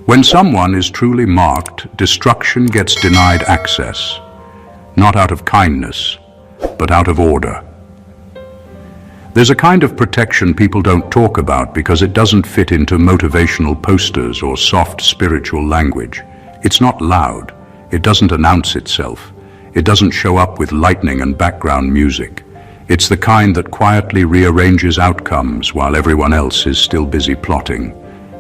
When someone is truly marked, destruction gets denied access, not out of kindness, but out of order. There's a kind of protection people don't talk about because it doesn't fit into motivational posters or soft spiritual language. It's not loud. It doesn't announce itself. It doesn't show up with lightning and background music. It's the kind that quietly rearranges outcomes while everyone else is still busy plotting.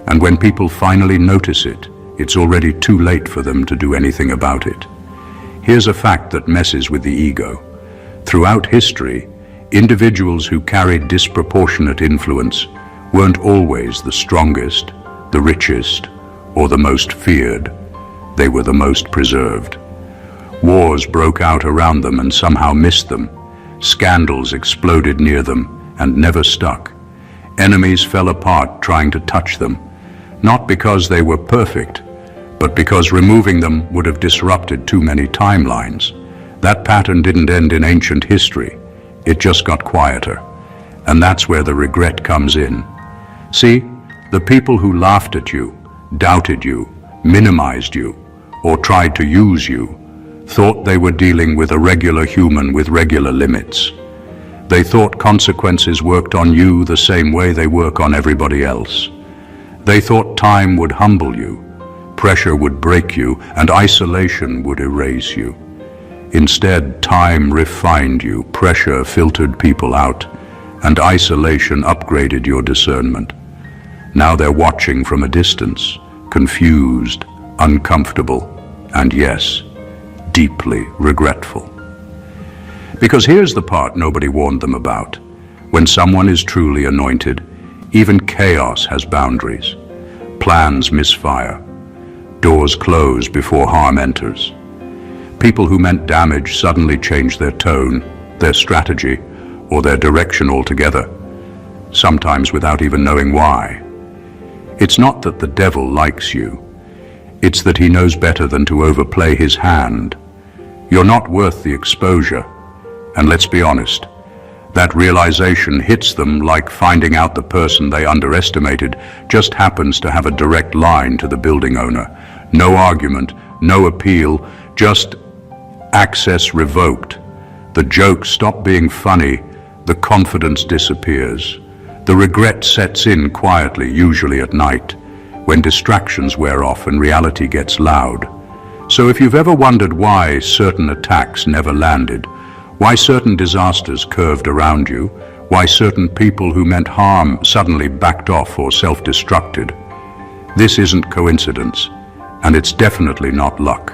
And when people finally notice it, it's already too late for them to do anything about it. Here's a fact that messes with the ego. Throughout history, individuals who carried disproportionate influence weren't always the strongest, the richest, or the most feared. They were the most preserved. Wars broke out around them and somehow missed them. Scandals exploded near them and never stuck. Enemies fell apart trying to touch them, not because they were perfect, but because removing them would have disrupted too many timelines. That pattern didn't end in ancient history. It just got quieter. And that's where the regret comes in. See, the people who laughed at you, doubted you, minimized you, or tried to use you, thought they were dealing with a regular human with regular limits. They thought consequences worked on you the same way they work on everybody else. They thought time would humble you, pressure would break you, and isolation would erase you. Instead, time refined you, pressure filtered people out, and isolation upgraded your discernment. Now they're watching from a distance, confused, uncomfortable, and yes, deeply regretful. Because here's the part nobody warned them about. When someone is truly anointed, even chaos has boundaries. Plans misfire. Doors close before harm enters. People who meant damage suddenly change their tone, their strategy, or their direction altogether, sometimes without even knowing why. It's not that the devil likes you. It's that he knows better than to overplay his hand. You're not worth the exposure. And let's be honest, that realization hits them like finding out the person they underestimated just happens to have a direct line to the building owner. No argument, no appeal, just access revoked. The jokes stop being funny, the confidence disappears. The regret sets in quietly, usually at night, when distractions wear off and reality gets loud. So if you've ever wondered why certain attacks never landed, why certain disasters curved around you, why certain people who meant harm suddenly backed off or self-destructed, this isn't coincidence, and it's definitely not luck.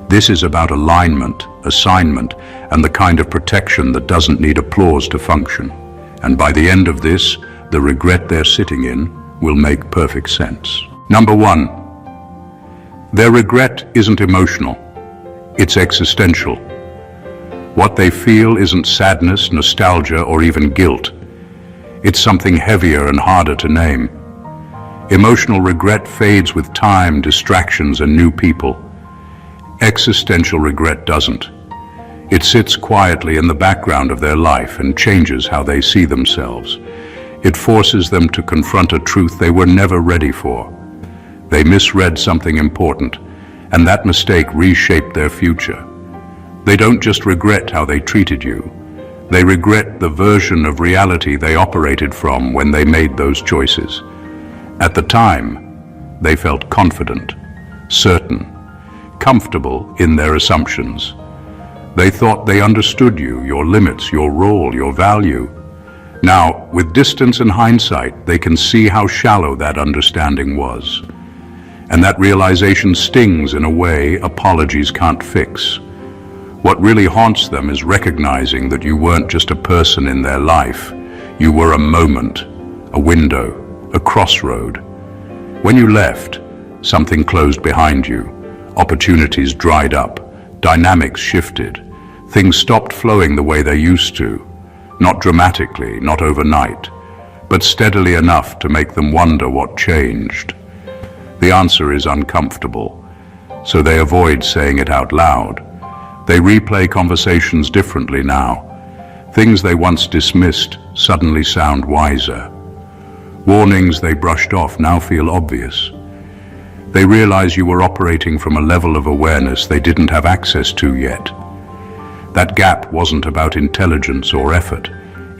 This is about alignment, assignment, and the kind of protection that doesn't need applause to function. And by the end of this, the regret they're sitting in will make perfect sense. Number one, their regret isn't emotional, it's existential. What they feel isn't sadness, nostalgia, or even guilt. It's something heavier and harder to name. Emotional regret fades with time, distractions, and new people. Existential regret doesn't. It sits quietly in the background of their life and changes how they see themselves. It forces them to confront a truth they were never ready for. They misread something important, and that mistake reshaped their future. They don't just regret how they treated you. They regret the version of reality they operated from when they made those choices. At the time, they felt confident, certain, comfortable in their assumptions. They thought they understood you, your limits, your role, your value. Now, with distance and hindsight, they can see how shallow that understanding was. And that realization stings in a way apologies can't fix. What really haunts them is recognizing that you weren't just a person in their life. You were a moment, a window, a crossroad. When you left, something closed behind you. Opportunities dried up, dynamics shifted, things stopped flowing the way they used to, not dramatically, not overnight, but steadily enough to make them wonder what changed. The answer is uncomfortable, so they avoid saying it out loud. They replay conversations differently now. Things they once dismissed suddenly sound wiser. Warnings they brushed off now feel obvious. They realize you were operating from a level of awareness they didn't have access to yet. That gap wasn't about intelligence or effort.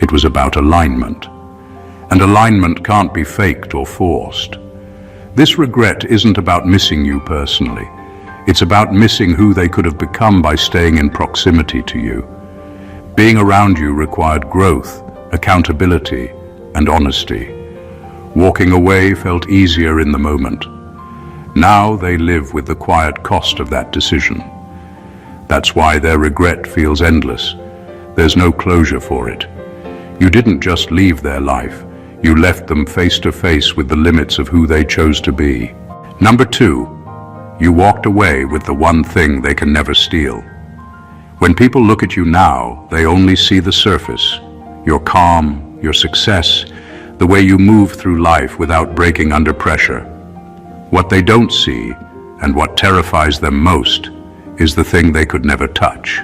It was about alignment. And alignment can't be faked or forced. This regret isn't about missing you personally. It's about missing who they could have become by staying in proximity to you. Being around you required growth, accountability, and honesty. Walking away felt easier in the moment. Now they live with the quiet cost of that decision. That's why their regret feels endless. There's no closure for it. You didn't just leave their life. You left them face to face with the limits of who they chose to be. Number 2, you walked away with the one thing they can never steal. When people look at you now, they only see the surface, your calm, your success, the way you move through life without breaking under pressure. What they don't see, and what terrifies them most, is the thing they could never touch: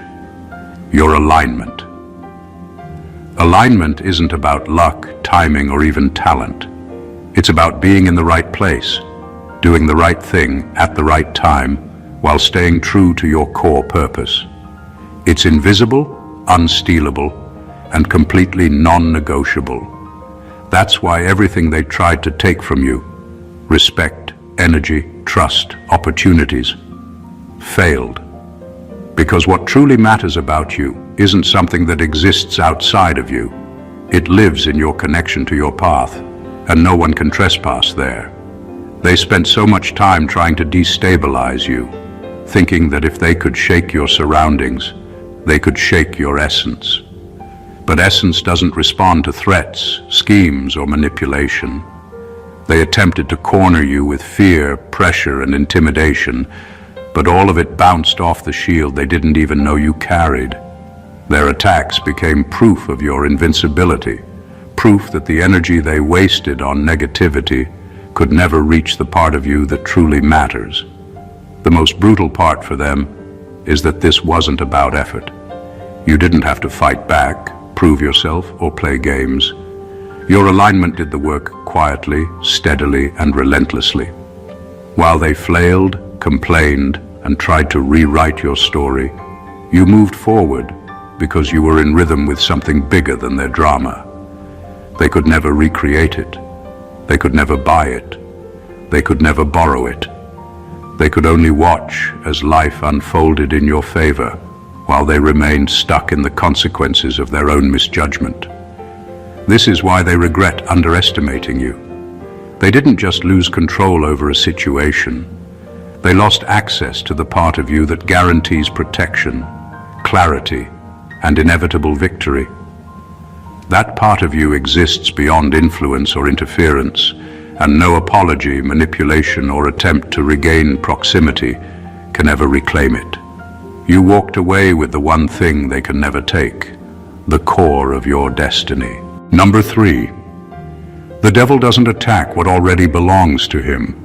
your alignment. Alignment isn't about luck, timing, or even talent. It's about being in the right place, doing the right thing at the right time, while staying true to your core purpose. It's invisible, unstealable, and completely non-negotiable. That's why everything they tried to take from you, respect, energy, trust, opportunities, failed. Because what truly matters about you isn't something that exists outside of you. It lives in your connection to your path, and no one can trespass there. They spent so much time trying to destabilize you, thinking that if they could shake your surroundings, they could shake your essence. But essence doesn't respond to threats, schemes, or manipulation. They attempted to corner you with fear, pressure, and intimidation, but all of it bounced off the shield they didn't even know you carried. Their attacks became proof of your invincibility, proof that the energy they wasted on negativity could never reach the part of you that truly matters. The most brutal part for them is that this wasn't about effort. You didn't have to fight back, prove yourself, or play games. Your alignment did the work quietly, steadily, and relentlessly. While they flailed, complained, and tried to rewrite your story, you moved forward because you were in rhythm with something bigger than their drama. They could never recreate it. They could never buy it. They could never borrow it. They could only watch as life unfolded in your favor, while they remained stuck in the consequences of their own misjudgment. This is why they regret underestimating you. They didn't just lose control over a situation. They lost access to the part of you that guarantees protection, clarity, and inevitable victory. That part of you exists beyond influence or interference, and no apology, manipulation, or attempt to regain proximity can ever reclaim it. You walked away with the one thing they can never take, the core of your destiny. Number 3, the devil doesn't attack what already belongs to him.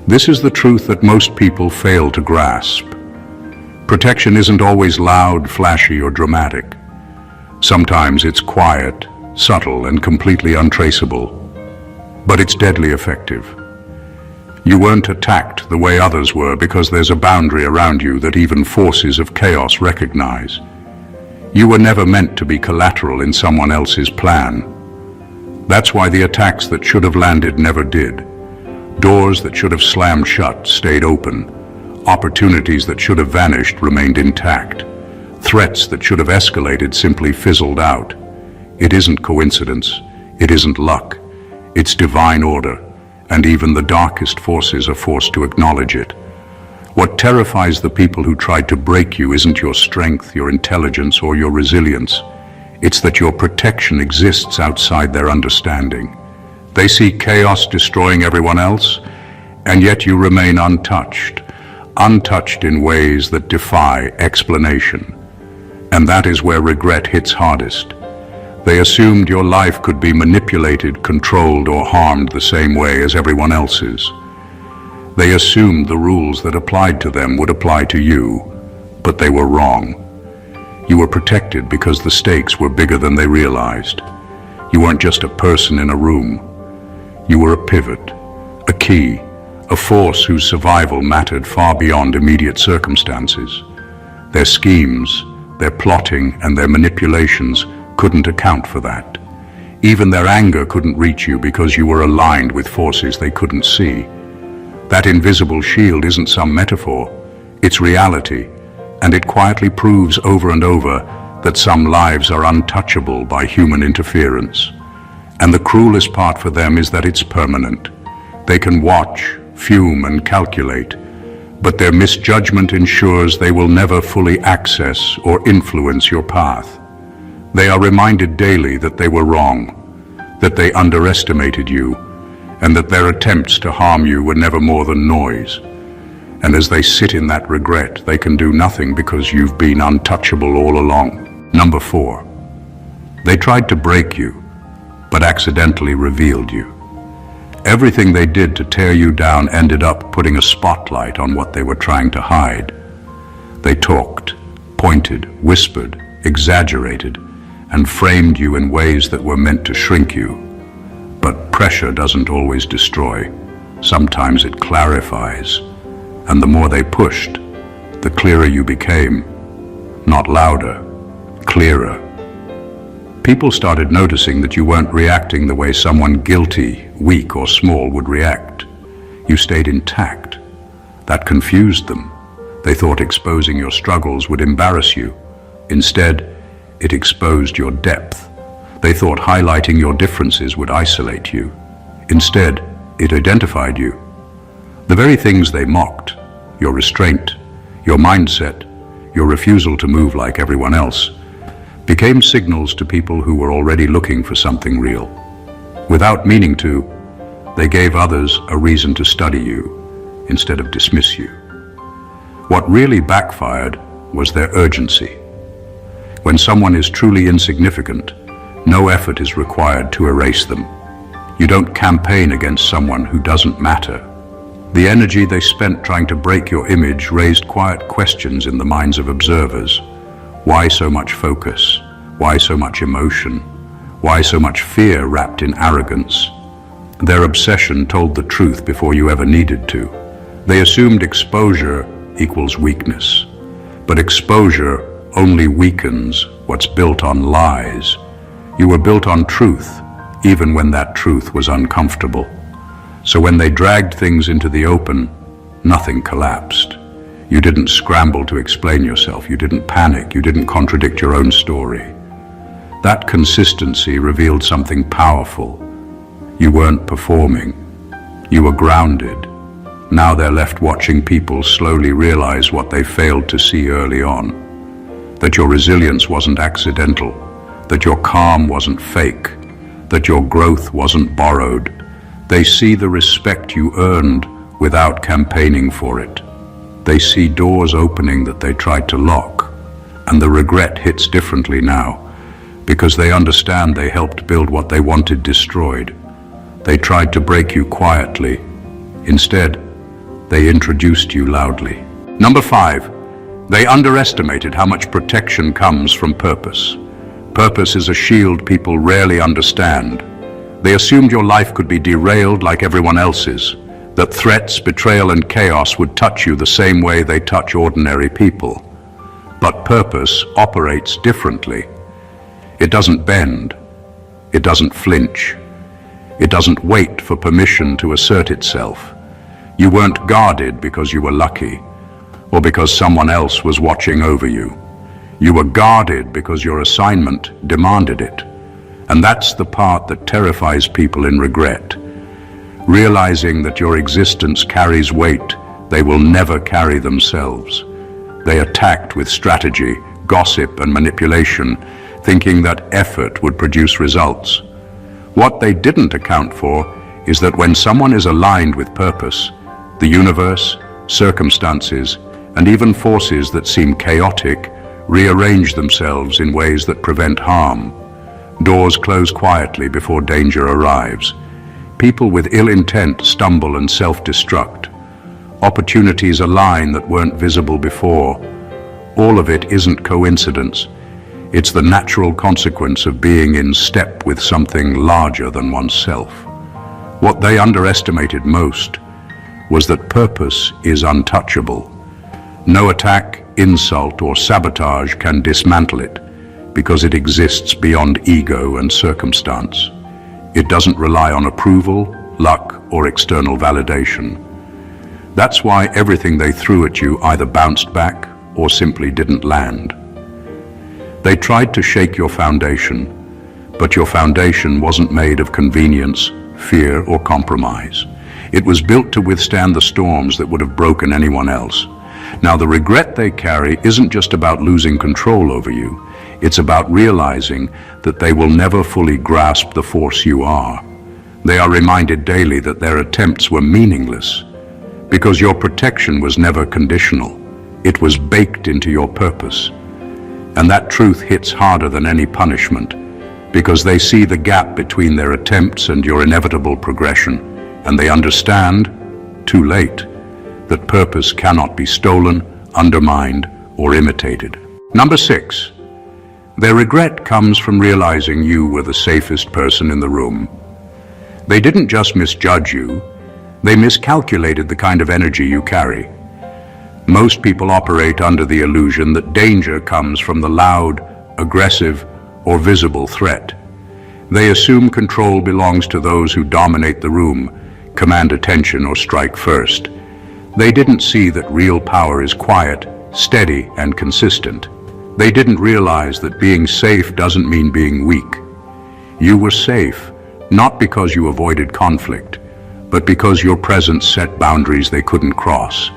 This is the truth that most people fail to grasp. Protection isn't always loud, flashy, or dramatic. Sometimes it's quiet, subtle, and completely untraceable. But it's deadly effective. You weren't attacked the way others were because there's a boundary around you that even forces of chaos recognize. You were never meant to be collateral in someone else's plan. That's why the attacks that should have landed never did. Doors that should have slammed shut stayed open. Opportunities that should have vanished remained intact. Threats that should have escalated simply fizzled out. It isn't coincidence. It isn't luck. It's divine order, and even the darkest forces are forced to acknowledge it. What terrifies the people who tried to break you isn't your strength, your intelligence, or your resilience. It's that your protection exists outside their understanding. They see chaos destroying everyone else, and yet you remain untouched in ways that defy explanation. And that is where regret hits hardest. They assumed your life could be manipulated, controlled, or harmed the same way as everyone else's. They assumed the rules that applied to them would apply to you, but they were wrong. You were protected because the stakes were bigger than they realized. You weren't just a person in a room. You were a pivot, a key, a force whose survival mattered far beyond immediate circumstances. Their schemes, their plotting, and their manipulations couldn't account for that. Even their anger couldn't reach you because you were aligned with forces they couldn't see. That invisible shield isn't some metaphor, it's reality, and it quietly proves over and over that some lives are untouchable by human interference. And the cruelest part for them is that it's permanent. They can watch, fume, and calculate, but their misjudgment ensures they will never fully access or influence your path. They are reminded daily that they were wrong, that they underestimated you, and that their attempts to harm you were never more than noise. And as they sit in that regret, they can do nothing because you've been untouchable all along. Number 4. They tried to break you, but accidentally revealed you. Everything they did to tear you down ended up putting a spotlight on what they were trying to hide. They talked, pointed, whispered, exaggerated, and framed you in ways that were meant to shrink you. But pressure doesn't always destroy. Sometimes it clarifies. And the more they pushed, the clearer you became. Not louder, clearer. People started noticing that you weren't reacting the way someone guilty, weak, or small would react. You stayed intact. That confused them. They thought exposing your struggles would embarrass you. Instead, it exposed your depth. They thought highlighting your differences would isolate you. Instead, it identified you. The very things they mocked, your restraint, your mindset, your refusal to move like everyone else, became signals to people who were already looking for something real. Without meaning to, they gave others a reason to study you instead of dismiss you. What really backfired was their urgency. When someone is truly insignificant, no effort is required to erase them. You don't campaign against someone who doesn't matter. The energy they spent trying to break your image raised quiet questions in the minds of observers. Why so much focus? Why so much emotion? Why so much fear wrapped in arrogance? Their obsession told the truth before you ever needed to. They assumed exposure equals weakness. But exposure only weakens what's built on lies. You were built on truth, even when that truth was uncomfortable. So when they dragged things into the open, nothing collapsed. You didn't scramble to explain yourself. You didn't panic. You didn't contradict your own story. That consistency revealed something powerful. You weren't performing. You were grounded. Now they're left watching people slowly realize what they failed to see early on. That your resilience wasn't accidental. That your calm wasn't fake. That your growth wasn't borrowed. They see the respect you earned without campaigning for it. They see doors opening that they tried to lock, and the regret hits differently now because they understand they helped build what they wanted destroyed. They tried to break you quietly. Instead, they introduced you loudly. Number 5, they underestimated how much protection comes from purpose. Purpose is a shield people rarely understand. They assumed your life could be derailed like everyone else's, that threats, betrayal, and chaos would touch you the same way they touch ordinary people. But purpose operates differently. It doesn't bend. It doesn't flinch. It doesn't wait for permission to assert itself. You weren't guarded because you were lucky, or because someone else was watching over you. You were guarded because your assignment demanded it. And that's the part that terrifies people in regret. Realizing that your existence carries weight they will never carry themselves. They attacked with strategy, gossip, and manipulation, thinking that effort would produce results. What they didn't account for is that when someone is aligned with purpose, the universe, circumstances, and even forces that seem chaotic rearrange themselves in ways that prevent harm. Doors close quietly before danger arrives. People with ill intent stumble and self-destruct. Opportunities align that weren't visible before. All of it isn't coincidence. It's the natural consequence of being in step with something larger than oneself. What they underestimated most was that purpose is untouchable. No attack, insult, or sabotage can dismantle it, because it exists beyond ego and circumstance. It doesn't rely on approval, luck, or external validation. That's why everything they threw at you either bounced back or simply didn't land. They tried to shake your foundation, but your foundation wasn't made of convenience, fear, or compromise. It was built to withstand the storms that would have broken anyone else. Now, the regret they carry isn't just about losing control over you. It's about realizing that they will never fully grasp the force you are. They are reminded daily that their attempts were meaningless, because your protection was never conditional. It was baked into your purpose. And that truth hits harder than any punishment, because they see the gap between their attempts and your inevitable progression, and they understand, too late, that purpose cannot be stolen, undermined, or imitated. Number 6. Their regret comes from realizing you were the safest person in the room. They didn't just misjudge you, they miscalculated the kind of energy you carry. Most people operate under the illusion that danger comes from the loud, aggressive, or visible threat. They assume control belongs to those who dominate the room, command attention, or strike first. They didn't see that real power is quiet, steady, and consistent. They didn't realize that being safe doesn't mean being weak. You were safe, not because you avoided conflict, but because your presence set boundaries they couldn't cross.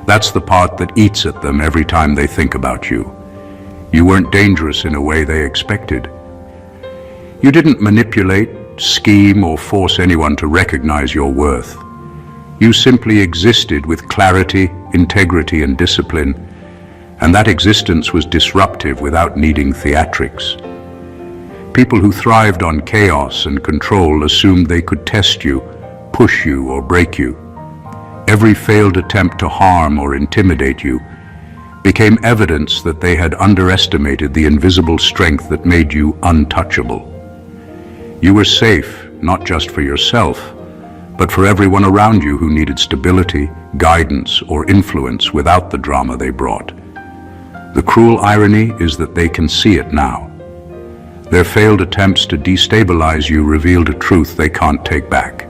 That's the part that eats at them every time they think about you. You weren't dangerous in a way they expected. You didn't manipulate, scheme, or force anyone to recognize your worth. You simply existed with clarity, integrity, and discipline, and that existence was disruptive without needing theatrics. People who thrived on chaos and control assumed they could test you, push you, or break you. Every failed attempt to harm or intimidate you became evidence that they had underestimated the invisible strength that made you untouchable. You were safe, not just for yourself, but for everyone around you who needed stability, guidance, or influence without the drama they brought. The cruel irony is that they can see it now. Their failed attempts to destabilize you revealed a truth they can't take back.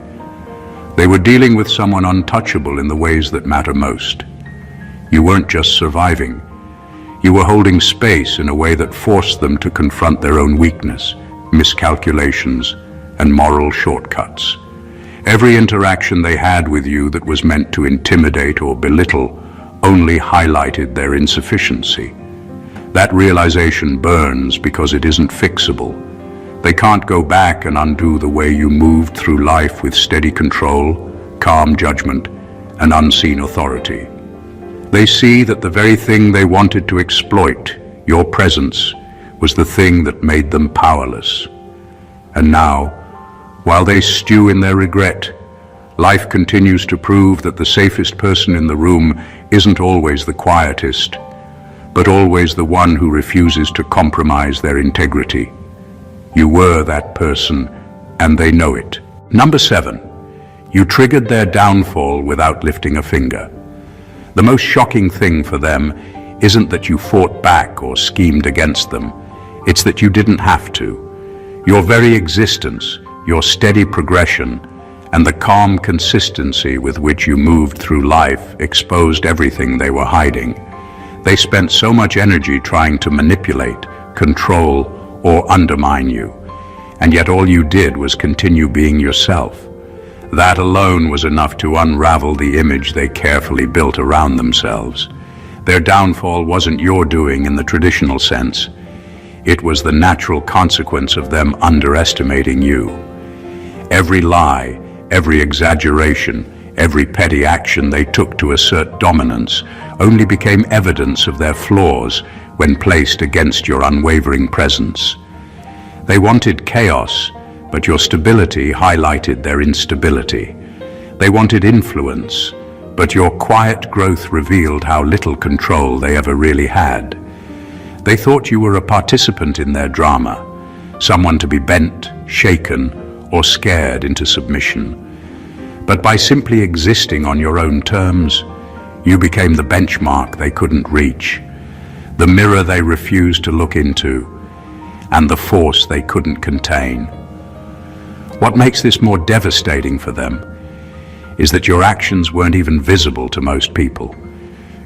They were dealing with someone untouchable in the ways that matter most. You weren't just surviving. You were holding space in a way that forced them to confront their own weakness, miscalculations, and moral shortcuts. Every interaction they had with you that was meant to intimidate or belittle only highlighted their insufficiency. That realization burns because it isn't fixable. They can't go back and undo the way you moved through life with steady control, calm judgment, and unseen authority. They see that the very thing they wanted to exploit, your presence, was the thing that made them powerless. And now, while they stew in their regret, life continues to prove that the safest person in the room isn't always the quietest, but always the one who refuses to compromise their integrity. You were that person, and they know it. Number 7. You triggered their downfall without lifting a finger. The most shocking thing for them isn't that you fought back or schemed against them. It's that you didn't have to. Your very existence, your steady progression, and the calm consistency with which you moved through life exposed everything they were hiding. They spent so much energy trying to manipulate, control, or undermine you, and yet all you did was continue being yourself. That alone was enough to unravel the image they carefully built around themselves. Their downfall wasn't your doing in the traditional sense. It was the natural consequence of them underestimating you. Every lie, every exaggeration, every petty action they took to assert dominance only became evidence of their flaws when placed against your unwavering presence. They wanted chaos, but your stability highlighted their instability. They wanted influence, but your quiet growth revealed how little control they ever really had. They thought you were a participant in their drama, someone to be bent, shaken, or scared into submission. But by simply existing on your own terms, you became the benchmark they couldn't reach, the mirror they refused to look into, and the force they couldn't contain. What makes this more devastating for them is that your actions weren't even visible to most people.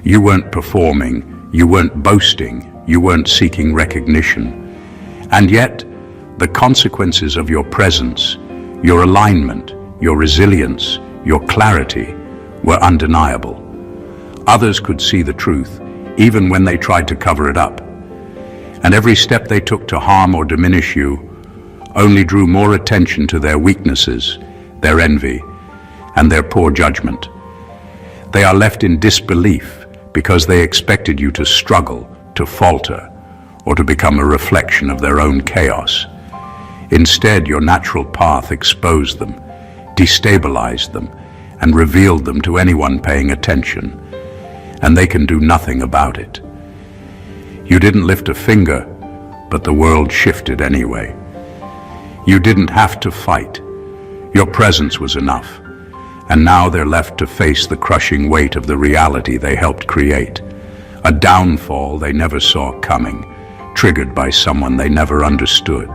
You weren't performing, you weren't boasting, you weren't seeking recognition. And yet, the consequences of your presence, your alignment, your resilience, your clarity were undeniable. Others could see the truth, even when they tried to cover it up. And every step they took to harm or diminish you only drew more attention to their weaknesses, their envy, and their poor judgment. They are left in disbelief because they expected you to struggle, to falter, or to become a reflection of their own chaos. Instead, your natural path exposed them, destabilized them, and revealed them to anyone paying attention, and they can do nothing about it. You didn't lift a finger, but the world shifted anyway. You didn't have to fight. Your presence was enough, and now they're left to face the crushing weight of the reality they helped create, a downfall they never saw coming, triggered by someone they never understood.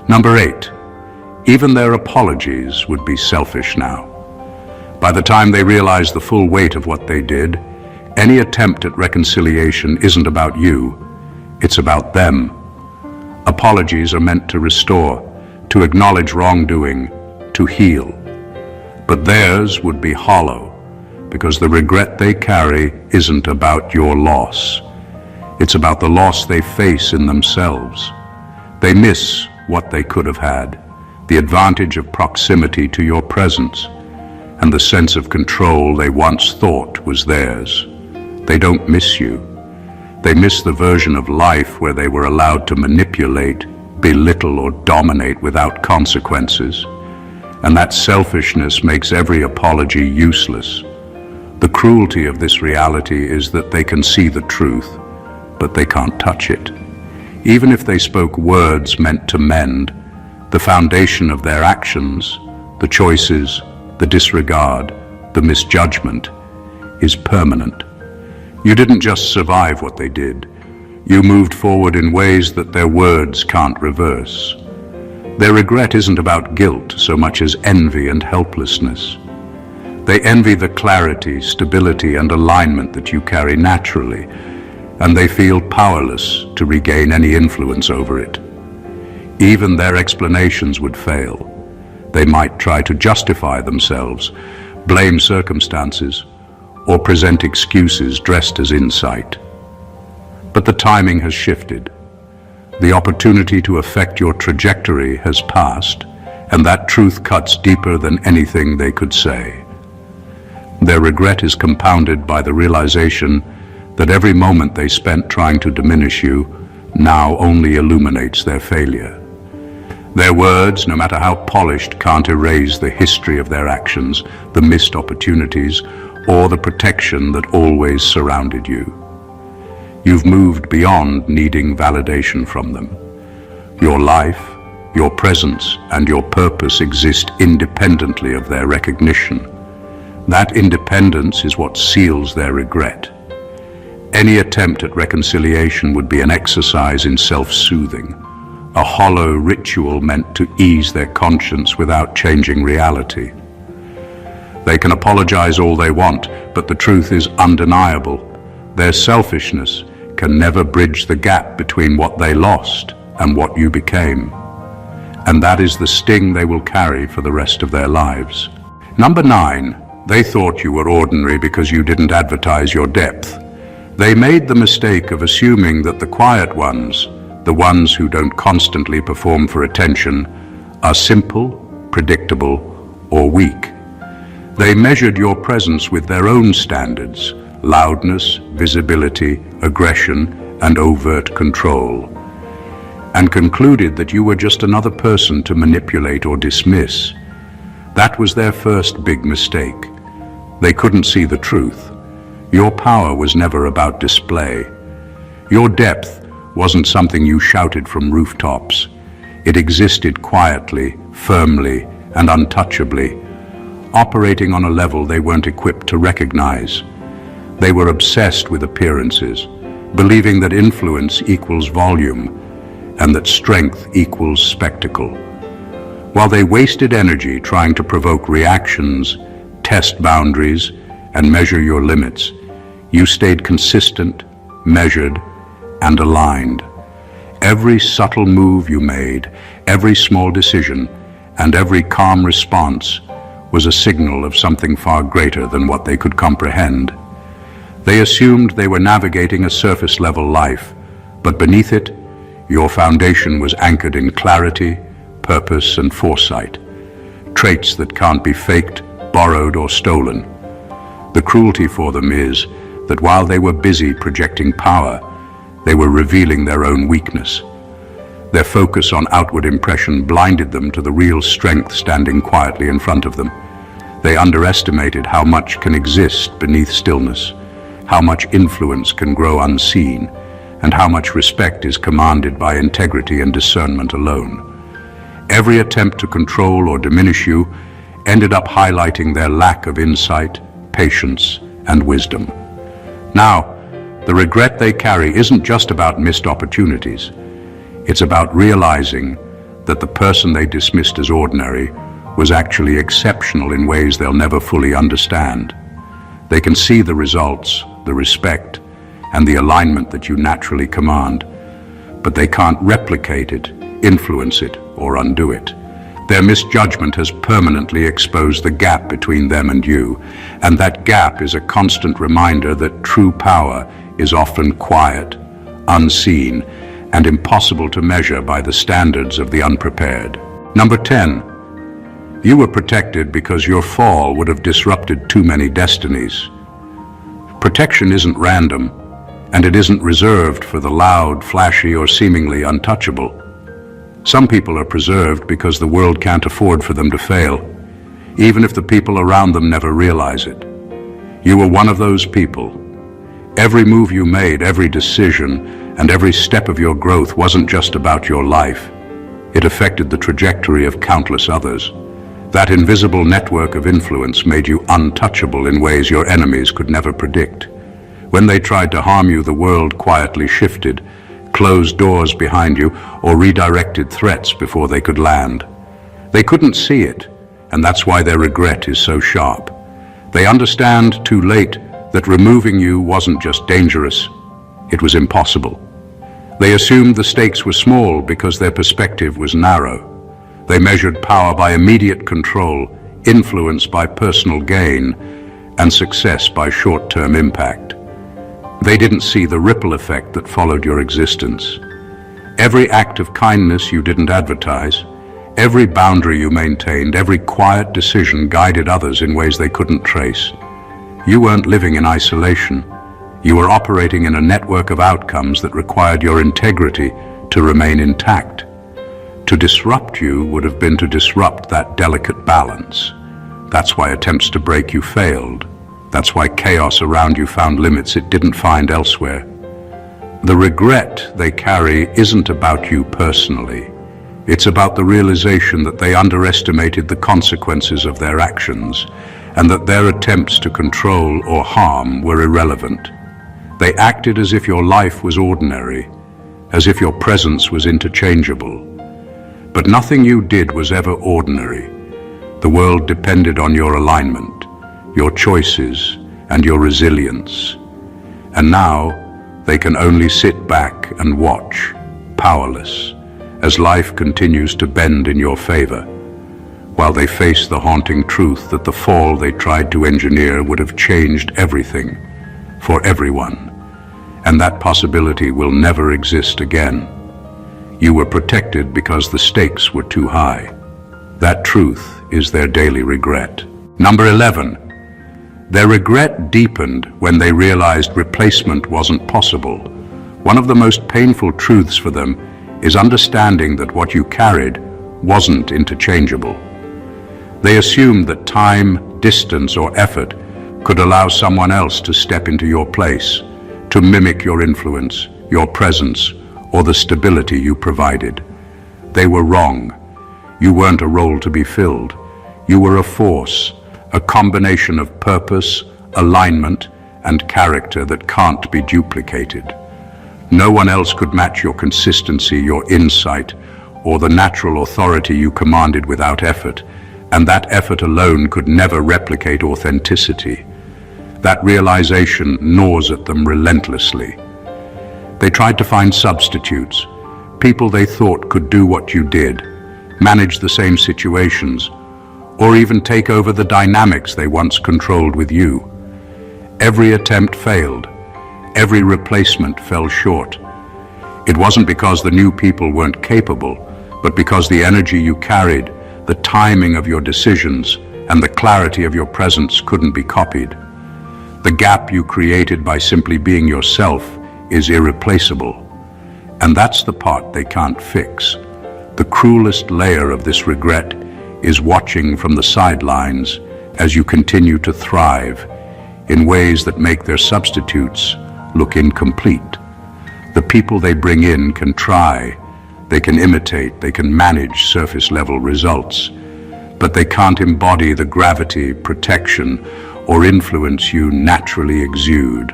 Number 8, even their apologies would be selfish now. By the time they realize the full weight of what they did, any attempt at reconciliation isn't about you, it's about them. Apologies are meant to restore, to acknowledge wrongdoing, to heal. But theirs would be hollow, because the regret they carry isn't about your loss. It's about the loss they face in themselves. They miss what they could have had, the advantage of proximity to your presence, and the sense of control they once thought was theirs. They don't miss you. They miss the version of life where they were allowed to manipulate, belittle, or dominate without consequences. And that selfishness makes every apology useless. The cruelty of this reality is that they can see the truth, but they can't touch it. Even if they spoke words meant to mend, the foundation of their actions, the choices, the disregard, the misjudgment, is permanent. You didn't just survive what they did. You moved forward in ways that their words can't reverse. Their regret isn't about guilt so much as envy and helplessness. They envy the clarity, stability, and alignment that you carry naturally, and they feel powerless to regain any influence over it. Even their explanations would fail. They might try to justify themselves, blame circumstances, or present excuses dressed as insight. But the timing has shifted. The opportunity to affect your trajectory has passed, and that truth cuts deeper than anything they could say. Their regret is compounded by the realization that every moment they spent trying to diminish you now only illuminates their failure. Their words, no matter how polished, can't erase the history of their actions, the missed opportunities, or the protection that always surrounded you. You've moved beyond needing validation from them. Your life, your presence, and your purpose exist independently of their recognition. That independence is what seals their regret. Any attempt at reconciliation would be an exercise in self-soothing, a hollow ritual meant to ease their conscience without changing reality. They can apologize all they want, but the truth is undeniable. Their selfishness can never bridge the gap between what they lost and what you became. And that is the sting they will carry for the rest of their lives. Number 9, they thought you were ordinary because you didn't advertise your depth. They made the mistake of assuming that the quiet ones, the ones who don't constantly perform for attention, are simple, predictable, or weak. They measured your presence with their own standards: loudness, visibility, aggression, and overt control, and concluded that you were just another person to manipulate or dismiss. That was their first big mistake. They couldn't see the truth. Your power was never about display. Your depth wasn't something you shouted from rooftops. It existed quietly, firmly, and untouchably, operating on a level they weren't equipped to recognize. They were obsessed with appearances, believing that influence equals volume and that strength equals spectacle. While they wasted energy trying to provoke reactions, test boundaries, and measure your limits, you stayed consistent, measured, and aligned. Every subtle move you made, every small decision, and every calm response was a signal of something far greater than what they could comprehend. They assumed they were navigating a surface-level life, but beneath it, your foundation was anchored in clarity, purpose, and foresight, traits that can't be faked, borrowed, or stolen. The cruelty for them is that while they were busy projecting power, they were revealing their own weakness. Their focus on outward impression blinded them to the real strength standing quietly in front of them. They underestimated how much can exist beneath stillness, how much influence can grow unseen, and how much respect is commanded by integrity and discernment alone. Every attempt to control or diminish you ended up highlighting their lack of insight, patience, and wisdom. Now, the regret they carry isn't just about missed opportunities. It's about realizing that the person they dismissed as ordinary was actually exceptional in ways they'll never fully understand. They can see the results, the respect, and the alignment that you naturally command, but they can't replicate it, influence it, or undo it. Their misjudgment has permanently exposed the gap between them and you, and that gap is a constant reminder that true power is often quiet, unseen, and impossible to measure by the standards of the unprepared. Number 10. You were protected because your fall would have disrupted too many destinies. Protection isn't random, and it isn't reserved for the loud, flashy, or seemingly untouchable. Some people are preserved because the world can't afford for them to fail, even if the people around them never realize it. You were one of those people. Every move you made, every decision, and every step of your growth wasn't just about your life. It affected the trajectory of countless others. That invisible network of influence made you untouchable in ways your enemies could never predict. When they tried to harm you, the world quietly shifted, closed doors behind you, or redirected threats before they could land. They couldn't see it, and that's why their regret is so sharp. They understand too late that removing you wasn't just dangerous, it was impossible. They assumed the stakes were small because their perspective was narrow. They measured power by immediate control, influence by personal gain, and success by short-term impact. They didn't see the ripple effect that followed your existence. Every act of kindness you didn't advertise, every boundary you maintained, every quiet decision guided others in ways they couldn't trace. You weren't living in isolation. You were operating in a network of outcomes that required your integrity to remain intact. To disrupt you would have been to disrupt that delicate balance. That's why attempts to break you failed. That's why chaos around you found limits it didn't find elsewhere. The regret they carry isn't about you personally. It's about the realization that they underestimated the consequences of their actions, and that their attempts to control or harm were irrelevant. They acted as if your life was ordinary, as if your presence was interchangeable. But nothing you did was ever ordinary. The world depended on your alignment, your choices, and your resilience. And now, they can only sit back and watch, powerless, as life continues to bend in your favor, while they face the haunting truth that the fall they tried to engineer would have changed everything, for everyone, and that possibility will never exist again. You were protected because the stakes were too high. That truth is their daily regret. Number 11. Their regret deepened when they realized replacement wasn't possible. One of the most painful truths for them is understanding that what you carried wasn't interchangeable. They assumed that time, distance, or effort could allow someone else to step into your place, to mimic your influence, your presence, or the stability you provided. They were wrong. You weren't a role to be filled. You were a force, a combination of purpose, alignment, and character that can't be duplicated. No one else could match your consistency, your insight, or the natural authority you commanded without effort, and that effort alone could never replicate authenticity. That realization gnaws at them relentlessly. They tried to find substitutes, people they thought could do what you did, manage the same situations, or even take over the dynamics they once controlled with you. Every attempt failed. Every replacement fell short. It wasn't because the new people weren't capable, but because the energy you carried, the timing of your decisions, and the clarity of your presence couldn't be copied. The gap you created by simply being yourself is irreplaceable. And that's the part they can't fix. The cruelest layer of this regret is watching from the sidelines as you continue to thrive in ways that make their substitutes look incomplete. The people they bring in can try, they can imitate, they can manage surface-level results, but they can't embody the gravity, protection, or influence you naturally exude.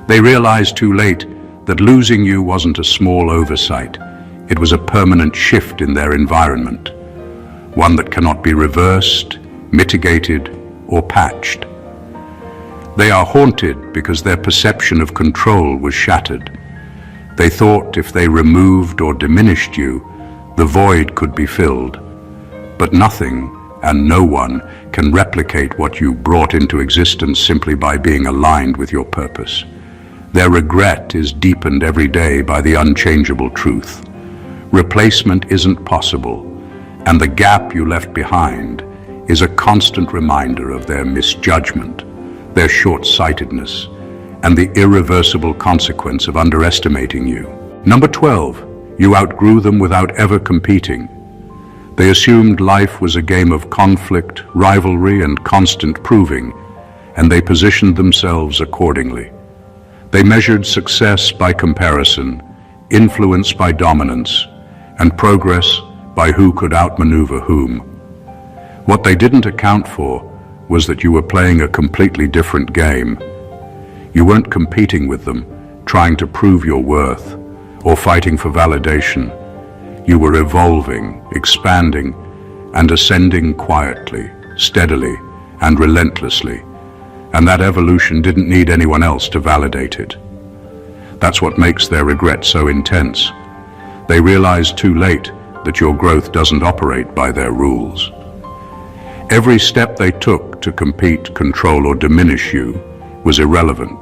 They realize too late that losing you wasn't a small oversight. It was a permanent shift in their environment, one that cannot be reversed, mitigated, or patched. They are haunted because their perception of control was shattered. They thought if they removed or diminished you, the void could be filled. But nothing and no one can replicate what you brought into existence simply by being aligned with your purpose. Their regret is deepened every day by the unchangeable truth. Replacement isn't possible, and the gap you left behind is a constant reminder of their misjudgment, their short-sightedness, and the irreversible consequence of underestimating you. Number 12, you outgrew them without ever competing. They assumed life was a game of conflict, rivalry, and constant proving, and they positioned themselves accordingly. They measured success by comparison, influence by dominance, and progress by who could outmaneuver whom. What they didn't account for was that you were playing a completely different game. You weren't competing with them, trying to prove your worth, or fighting for validation. You were evolving, expanding, and ascending quietly, steadily, and relentlessly. And that evolution didn't need anyone else to validate it. That's what makes their regret so intense. They realized too late that your growth doesn't operate by their rules. Every step they took to compete, control, or diminish you was irrelevant.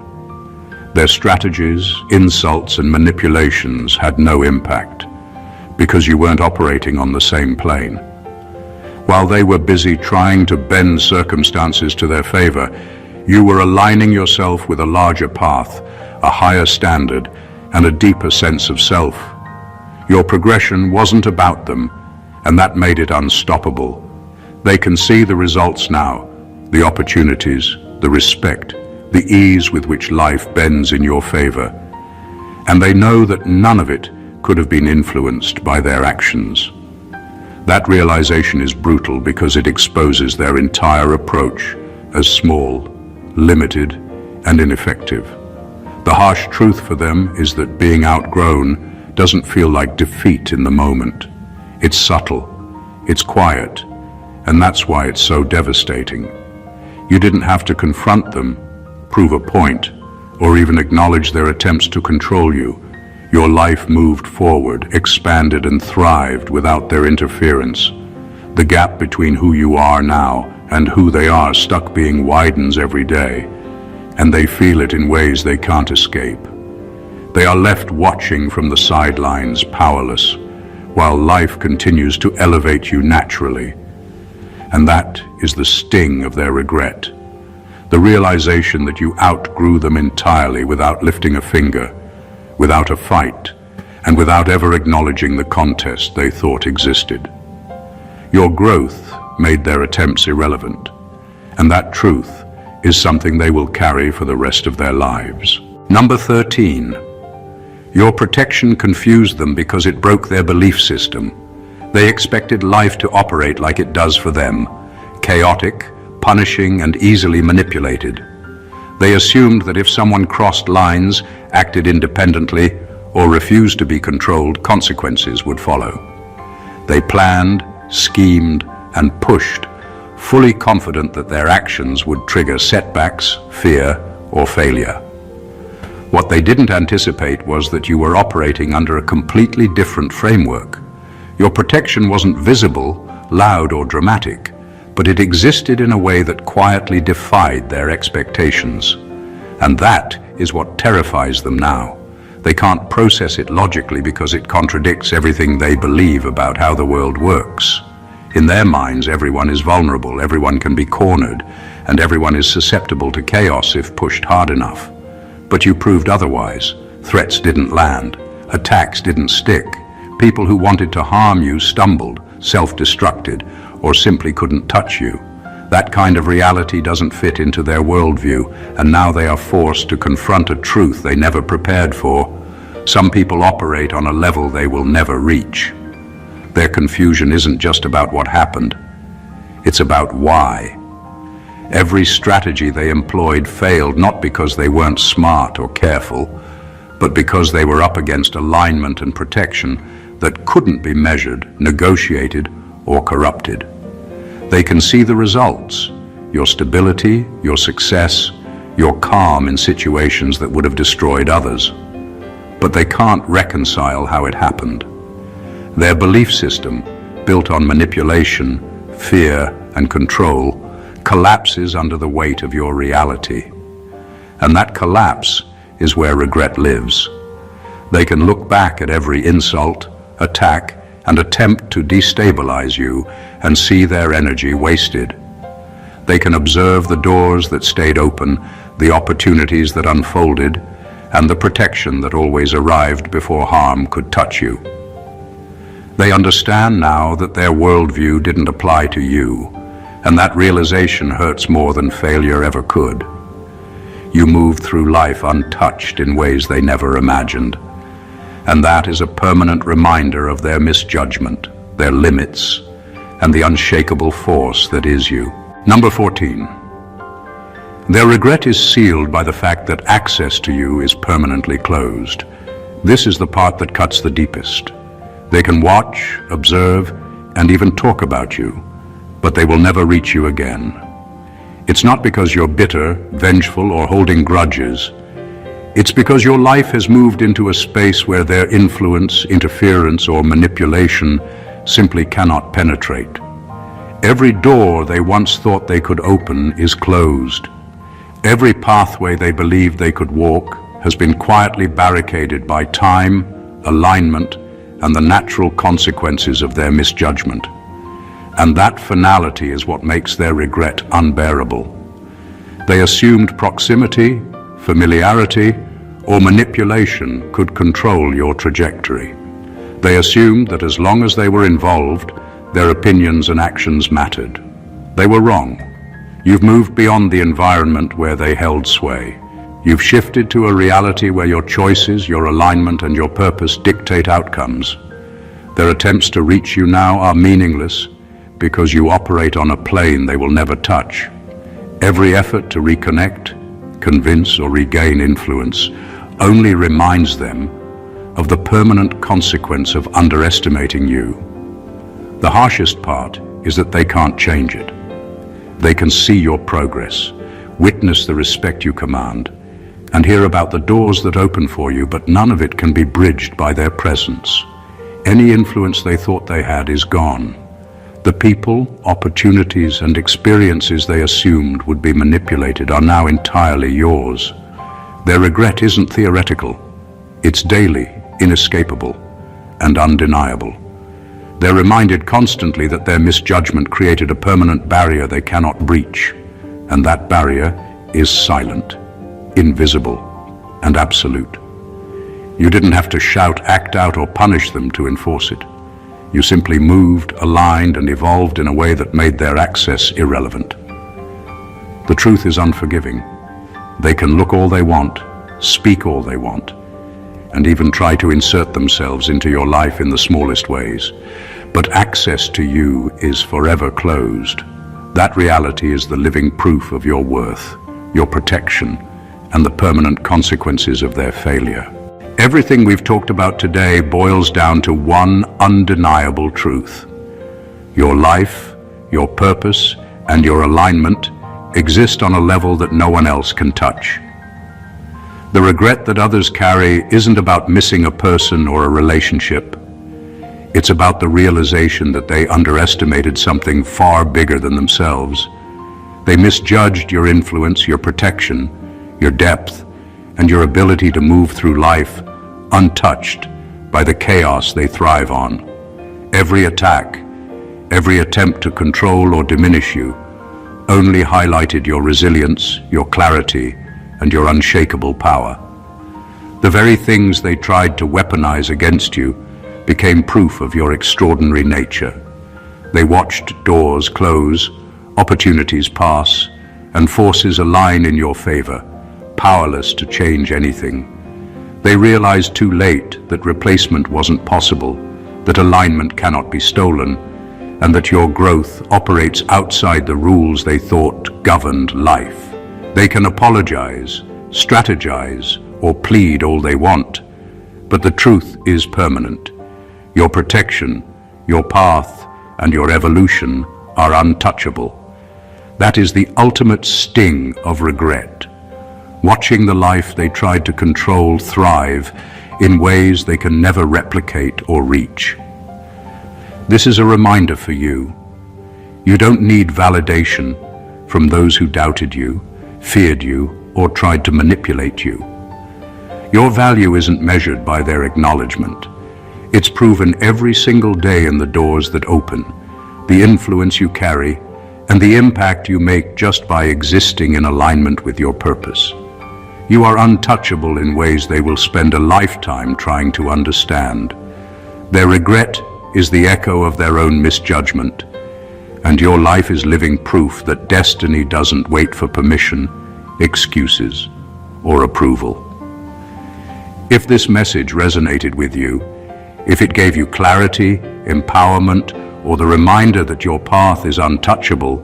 Their strategies, insults, and manipulations had no impact because you weren't operating on the same plane. While they were busy trying to bend circumstances to their favor, you were aligning yourself with a larger path, a higher standard, and a deeper sense of self. Your progression wasn't about them, and that made it unstoppable. They can see the results now, the opportunities, the respect, the ease with which life bends in your favor. And they know that none of it could have been influenced by their actions. That realization is brutal because it exposes their entire approach as small, limited, and ineffective. The harsh truth for them is that being outgrown doesn't feel like defeat in the moment. It's subtle, it's quiet, and that's why it's so devastating. You didn't have to confront them, prove a point, or even acknowledge their attempts to control you. Your life moved forward, expanded, and thrived without their interference. The gap between who you are now and who they are stuck being widens every day, and they feel it in ways they can't escape. They are left watching from the sidelines, powerless, while life continues to elevate you naturally. And that is the sting of their regret. The realization that you outgrew them entirely without lifting a finger, without a fight, and without ever acknowledging the contest they thought existed. Your growth made their attempts irrelevant, and that truth is something they will carry for the rest of their lives. Number 13. Your protection confused them because it broke their belief system. They expected life to operate like it does for them, chaotic, punishing and easily manipulated. They assumed that if someone crossed lines, acted independently, or refused to be controlled, consequences would follow. They planned, schemed, and pushed, fully confident that their actions would trigger setbacks, fear, or failure. What they didn't anticipate was that you were operating under a completely different framework. Your protection wasn't visible, loud, or dramatic, but it existed in a way that quietly defied their expectations. And that is what terrifies them now. They can't process it logically because it contradicts everything they believe about how the world works. In their minds, everyone is vulnerable, everyone can be cornered, and everyone is susceptible to chaos if pushed hard enough. But you proved otherwise. Threats didn't land. Attacks didn't stick. People who wanted to harm you stumbled, self-destructed, or simply couldn't touch you. That kind of reality doesn't fit into their worldview, and now they are forced to confront a truth they never prepared for. Some people operate on a level they will never reach. Their confusion isn't just about what happened. It's about why. Every strategy they employed failed not because they weren't smart or careful, but because they were up against alignment and protection that couldn't be measured, negotiated, or corrupted. They can see the results: your stability, your success, your calm in situations that would have destroyed others. But they can't reconcile how it happened. Their belief system, built on manipulation, fear, and control, collapses under the weight of your reality. And that collapse is where regret lives. They can look back at every insult, attack, and attempt to destabilize you and see their energy wasted. They can observe the doors that stayed open, the opportunities that unfolded, and the protection that always arrived before harm could touch you. They understand now that their worldview didn't apply to you, and that realization hurts more than failure ever could. You moved through life untouched in ways they never imagined, and that is a permanent reminder of their misjudgment, their limits, and the unshakable force that is you. Number 14. Their regret is sealed by the fact that access to you is permanently closed. This is the part that cuts the deepest. They can watch, observe, and even talk about you, but they will never reach you again. It's not because you're bitter, vengeful, or holding grudges. It's because your life has moved into a space where their influence, interference, or manipulation simply cannot penetrate. Every door they once thought they could open is closed. Every pathway they believed they could walk has been quietly barricaded by time, alignment, and the natural consequences of their misjudgment. And that finality is what makes their regret unbearable. They assumed proximity, familiarity, or manipulation could control your trajectory. They assumed that as long as they were involved, their opinions and actions mattered. They were wrong. You've moved beyond the environment where they held sway. You've shifted to a reality where your choices, your alignment, and your purpose dictate outcomes. Their attempts to reach you now are meaningless because you operate on a plane they will never touch. Every effort to reconnect, convince, or regain influence only reminds them of the permanent consequence of underestimating you. The harshest part is that they can't change it. They can see your progress, witness the respect you command, and hear about the doors that open for you, but none of it can be bridged by their presence. Any influence they thought they had is gone. The people, opportunities, and experiences they assumed would be manipulated are now entirely yours. Their regret isn't theoretical. It's daily, inescapable, and undeniable. They're reminded constantly that their misjudgment created a permanent barrier they cannot breach, and that barrier is silent, invisible, and absolute. You didn't have to shout, act out, or punish them to enforce it. You simply moved, aligned, and evolved in a way that made their access irrelevant. The truth is unforgiving. They can look all they want, speak all they want, and even try to insert themselves into your life in the smallest ways. But access to you is forever closed. That reality is the living proof of your worth, your protection, and the permanent consequences of their failure. Everything we've talked about today boils down to one undeniable truth. Your life, your purpose, and your alignment exist on a level that no one else can touch. The regret that others carry isn't about missing a person or a relationship. It's about the realization that they underestimated something far bigger than themselves. They misjudged your influence, your protection, your depth, and your ability to move through life untouched by the chaos they thrive on. Every attack, every attempt to control or diminish you, only highlighted your resilience, your clarity, and your unshakable power. The very things they tried to weaponize against you became proof of your extraordinary nature. They watched doors close, opportunities pass, and forces align in your favor, powerless to change anything. They realized too late that replacement wasn't possible, that alignment cannot be stolen, and that your growth operates outside the rules they thought governed life. They can apologize, strategize, or plead all they want, but the truth is permanent. Your protection, your path, and your evolution are untouchable. That is the ultimate sting of regret. Watching the life they tried to control thrive in ways they can never replicate or reach. This is a reminder for you. You don't need validation from those who doubted you, feared you, or tried to manipulate you. Your value isn't measured by their acknowledgement. It's proven every single day in the doors that open, the influence you carry, and the impact you make just by existing in alignment with your purpose. You are untouchable in ways they will spend a lifetime trying to understand. Their regret is the echo of their own misjudgment, and your life is living proof that destiny doesn't wait for permission, excuses, or approval. If this message resonated with you, if it gave you clarity, empowerment, or the reminder that your path is untouchable,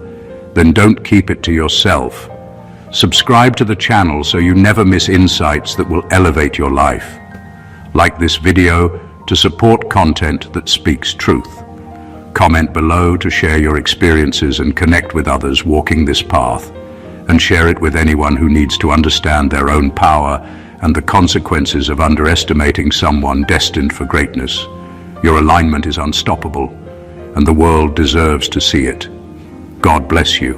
then don't keep it to yourself. Subscribe to the channel so you never miss insights that will elevate your life. Like this video to support content that speaks truth. Comment below to share your experiences and connect with others walking this path, and share it with anyone who needs to understand their own power and the consequences of underestimating someone destined for greatness. Your alignment is unstoppable, and the world deserves to see it. God bless you.